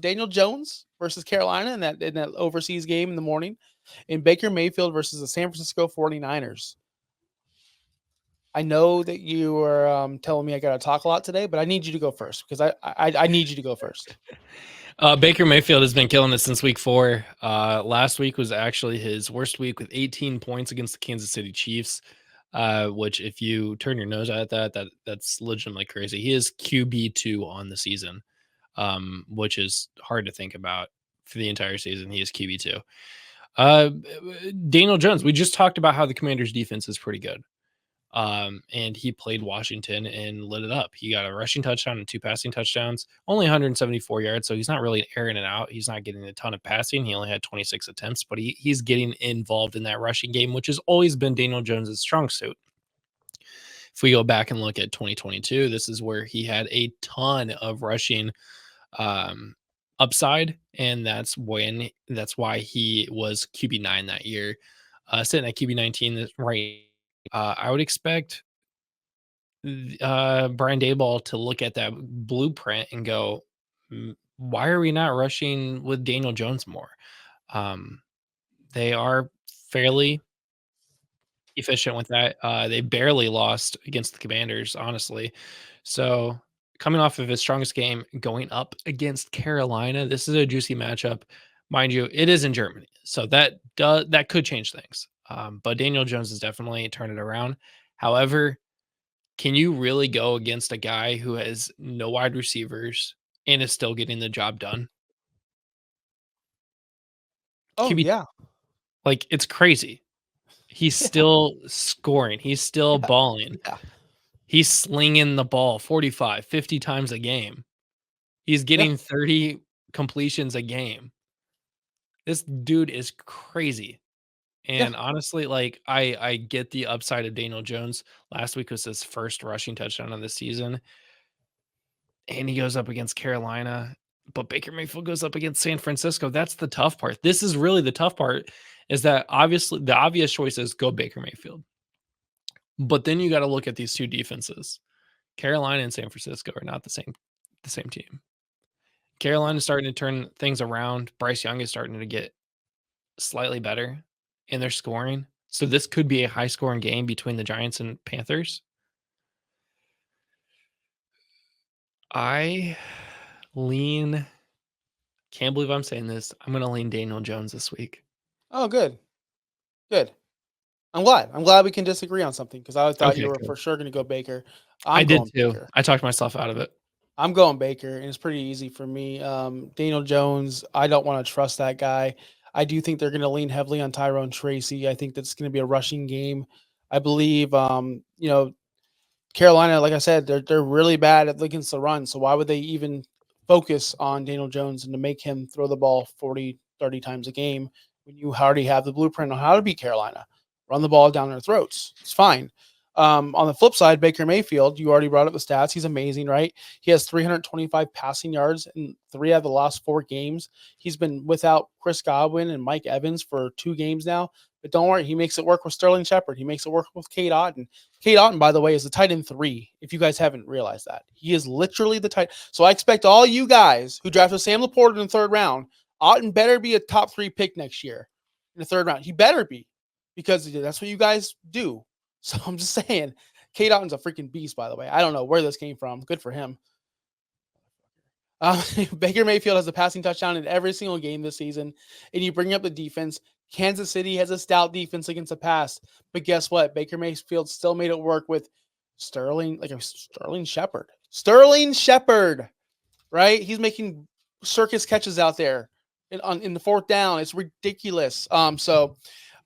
Daniel Jones versus Carolina in that overseas game in the morning, and Baker Mayfield versus the San Francisco 49ers. I know that you were telling me I got to talk a lot today, but I need you to go first because I need you to go first. Baker Mayfield has been killing it since week 4. Last week was actually his worst week with 18 points against the Kansas City Chiefs. Which, if you turn your nose at that's legitimately crazy. He is QB2 on the season, which is hard to think about for the entire season. He is QB2. Uh, Daniel Jones. We just talked about how the Commanders' defense is pretty good. And he played Washington and lit it up. He got a rushing touchdown and 2 passing touchdowns, only 174 yards. So he's not really airing it out. He's not getting a ton of passing. He only had 26 attempts, but he's getting involved in that rushing game, which has always been Daniel Jones's strong suit. If we go back and look at 2022, this is where he had a ton of rushing upside, and that's why he was QB9 that year. Sitting at QB19 right. I would expect Brian Daboll to look at that blueprint and go, why are we not rushing with Daniel Jones more? They are fairly efficient with that. They barely lost against the Commanders, honestly. So coming off of his strongest game, going up against Carolina, this is a juicy matchup. Mind you, it is in Germany, so that could change things. But Daniel Jones has definitely turned it around. However, can you really go against a guy who has no wide receivers and is still getting the job done? Oh QB, yeah, like, it's crazy. He's yeah, still scoring. He's still yeah, balling. yeah, He's slinging the ball 45, 50 times a game. He's yeah, getting 30 completions a game. This dude is crazy. yeah. And honestly, like, I get the upside of Daniel Jones. Last week was his first rushing touchdown of the season, and he goes up against Carolina, but Baker Mayfield goes up against San Francisco. That's the tough part. This is really the tough part, is that obviously the obvious choice is go Baker Mayfield. But then you got to look at these two defenses. Carolina and San Francisco are not the same team. Carolina is starting to turn things around. Bryce Young is starting to get slightly better in their scoring. So this could be a high scoring game between the Giants and Panthers. I lean, can't believe I'm saying this. I'm going to lean Daniel Jones this week. Oh, good, good. I'm glad. I'm glad we can disagree on something because I thought you Okay, were good. for sure going to go Baker. I I'm did going too. Baker. I talked myself out of it. I'm going Baker, and it's pretty easy for me. Daniel Jones, I don't want to trust that guy. I do think they're going to lean heavily on Tyrone Tracy. I think that's going to be a rushing game. I believe, Carolina, like I said, they're really bad at against the run. So why would they even focus on Daniel Jones and to make him throw the ball 40, 30 times a game when you already have the blueprint on how to beat Carolina? Run the ball down their throats. It's fine. On the flip side, Baker Mayfield, you already brought up the stats. He's amazing, right? He has 325 passing yards in 3 out of the last 4 games. He's been without Chris Godwin and Mike Evans for 2 games now. But don't worry, he makes it work with Sterling Shepard. He makes it work with Kate Otten. Kate Otten, by the way, is the tight end 3. If you guys haven't realized that, he is literally the tight. So I expect all you guys who drafted Sam Laporta in the 3rd round, Otten better be a top 3 pick next year in the 3rd round. He better be because that's what you guys do. So I'm just saying, Kate Otten's a freaking beast. By the way, I don't know where this came from. Good for him. Baker Mayfield has a passing touchdown in every single game this season. And you bring up the defense. Kansas City has a stout defense against the pass. But guess what? Baker Mayfield still made it work with Sterling Shepard. Sterling Shepard, right? He's making circus catches out there in the 4th down. It's ridiculous. So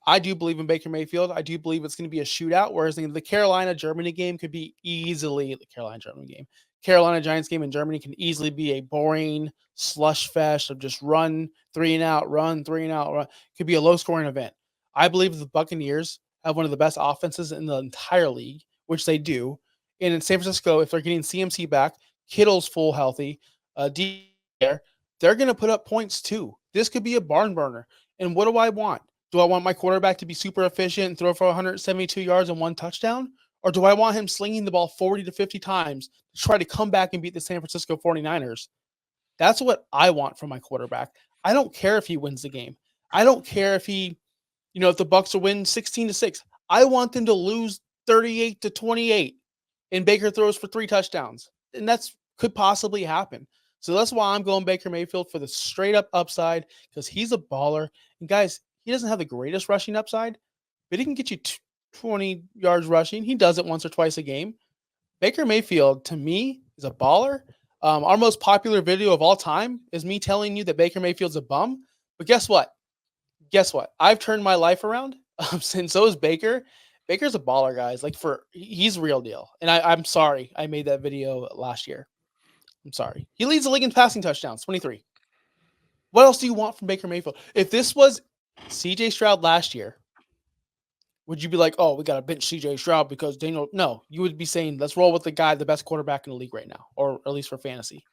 I do believe in Baker Mayfield. I do believe it's going to be a shootout, whereas the Carolina Germany game could be easily the Carolina Germany game. Carolina Giants game in Germany can easily be a boring slush fest of just run 3 and out, run 3 and out, run. It could be a low scoring event. I believe the Buccaneers have one of the best offenses in the entire league, which they do. And in San Francisco, if they're getting CMC back, Kittle's full healthy, there, they're going to put up points too. This could be a barn burner. And what do I want? Do I want my quarterback to be super efficient and throw for 172 yards and 1 touchdown? Or do I want him slinging the ball 40 to 50 times to try to come back and beat the San Francisco 49ers? That's what I want from my quarterback. I don't care if he wins the game. I don't care if if the Bucks will win 16-6. I want them to lose 38-28 and Baker throws for 3 touchdowns. And that's could possibly happen. So that's why I'm going Baker Mayfield for the straight up upside because he's a baller. And guys, he doesn't have the greatest rushing upside, but he can get you 20 yards rushing. He does it once or twice a game. Baker Mayfield, to me, is a baller. Our most popular video of all time is me telling you that Baker Mayfield's a bum. But guess what? Guess what? I've turned my life around, and so is Baker. Baker's a baller, guys. He's real deal. And I'm sorry I made that video last year. I'm sorry. He leads the league in passing touchdowns, 23. What else do you want from Baker Mayfield? If this was CJ Stroud last year, would you be like, oh, we got to bench CJ Stroud because Daniel? No, you would be saying, let's roll with the best quarterback in the league right now, or at least for fantasy.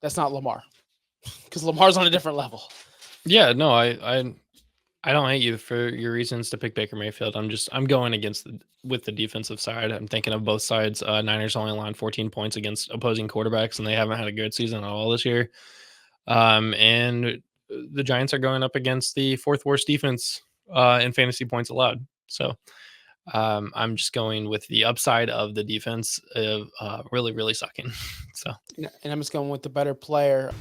That's not Lamar because Lamar's on a different level. Yeah, no, I don't hate you for your reasons to pick Baker Mayfield. I'm going with the defensive side. I'm thinking of both sides. Niners only allowed 14 points against opposing quarterbacks, and they haven't had a good season at all this year. And the Giants are going up against the 4th worst defense in fantasy points allowed. So I'm just going with the upside of the defense of really, really sucking. So, And I'm just going with the better player.